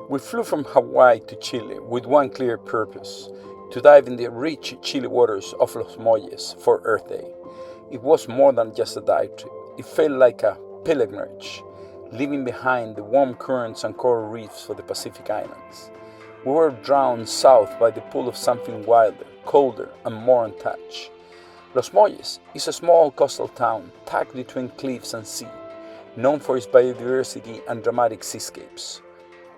We flew from Hawaii to Chile with one clear purpose: to dive in the rich Chile waters of Los Molles for Earth Day. It was more than just a dive trip. It felt like a pilgrimage, leaving behind the warm currents and coral reefs for the Pacific Islands. We were drawn south by the pull of something wilder, colder, and more untouched. Los Molles is a small coastal town tucked between cliffs and sea, known for its biodiversity and dramatic seascapes.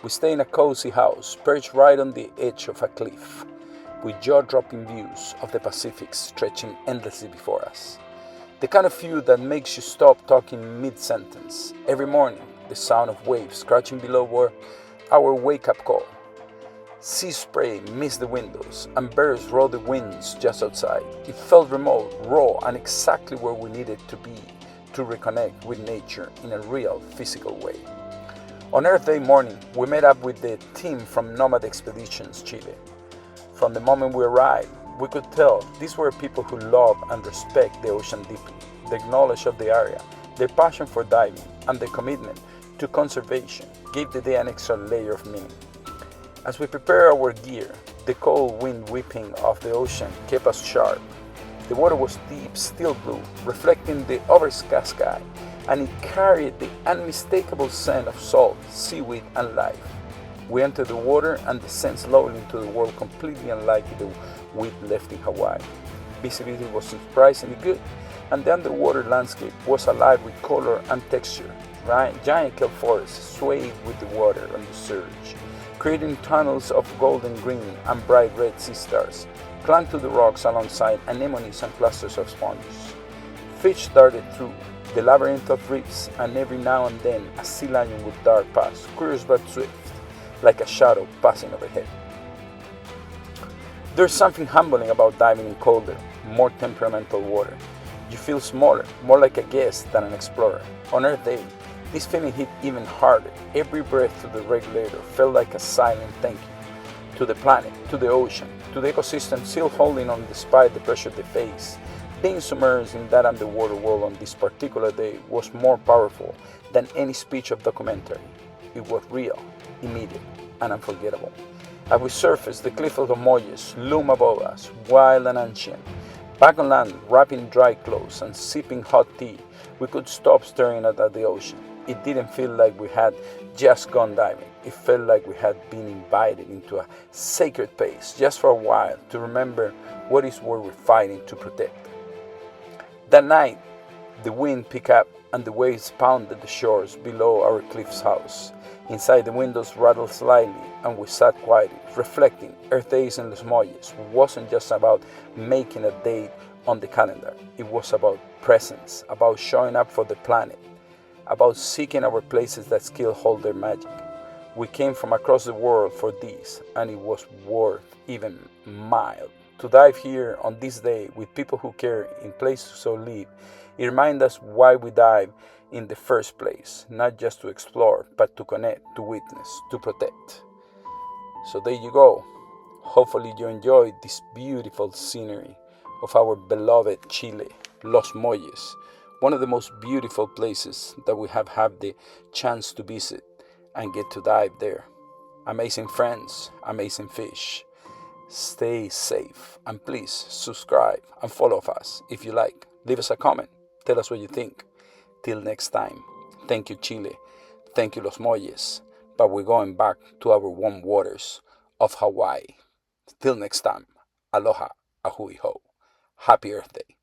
We stay in a cozy house perched right on the edge of a cliff, with jaw-dropping views of the Pacific stretching endlessly before us. The kind of view that makes you stop talking mid-sentence. Every morning, the sound of waves crashing below our wake-up call. Sea spray missed the windows, and birds rode the winds just outside. It felt remote, raw, and exactly where we needed to be to reconnect with nature in a real, physical way. On Earth Day morning, we met up with the team from Nomad Expeditions Chile. From the moment we arrived, we could tell these were people who love and respect the ocean deeply, their knowledge of the area, their passion for diving, and their commitment to conservation gave the day an extra layer of meaning. As we prepared our gear, the cold wind whipping off the ocean kept us sharp. The water was deep, still blue, reflecting the overcast sky, and it carried the unmistakable scent of salt, seaweed, and life. We entered the water and descended slowly into the world completely unlike the we'd left in Hawaii. Visibility was surprisingly good, and the underwater landscape was alive with color and texture. Giant kelp forests swayed with the water and the surge, creating tunnels of golden green and bright red sea stars, clung to the rocks alongside anemones and clusters of sponges. Fish darted through the labyrinth of reefs, and every now and then a sea lion would dart past, curious but swift, like a shadow passing overhead. There's something humbling about diving in colder, more temperamental water. You feel smaller, more like a guest than an explorer. On Earth Day, this feeling hit even harder. Every breath through the regulator felt like a silent thank you to the planet, to the ocean, to the ecosystem still holding on despite the pressure they face. Being submerged in that underwater world on this particular day was more powerful than any speech or documentary. It was real, immediate, and unforgettable. As we surfaced, the cliff of Los Molles loomed above us, wild and ancient. Back on land, wrapped in dry clothes and sipping hot tea, we could stop staring at the ocean. It didn't feel like we had just gone diving. It felt like we had been invited into a sacred place just for a while to remember what is what we're fighting to protect. That night, the wind picked up and the waves pounded the shores below our cliff's house. Inside, the windows rattled slightly and we sat quietly, reflecting. Earth Days in Los Molles wasn't just about making a date on the calendar. It was about presence, about showing up for the planet, about seeking our places that still hold their magic. We came from across the world for this, and it was worth even mile. To dive here on this day with people who care in places so live, it reminds us why we dive in the first place, not just to explore, but to connect, to witness, to protect. So there you go. Hopefully you enjoyed this beautiful scenery of our beloved Chile, Los Molles, one of the most beautiful places that we have had the chance to visit and get to dive there. Amazing friends, amazing fish. Stay safe and please subscribe and follow us if you like. Leave us a comment. Tell us what you think. Till next time. Thank you, Chile. Thank you, Los Molles. But we're going back to our warm waters of Hawaii. Till next time. Aloha. Ahui ho. Happy Earth Day.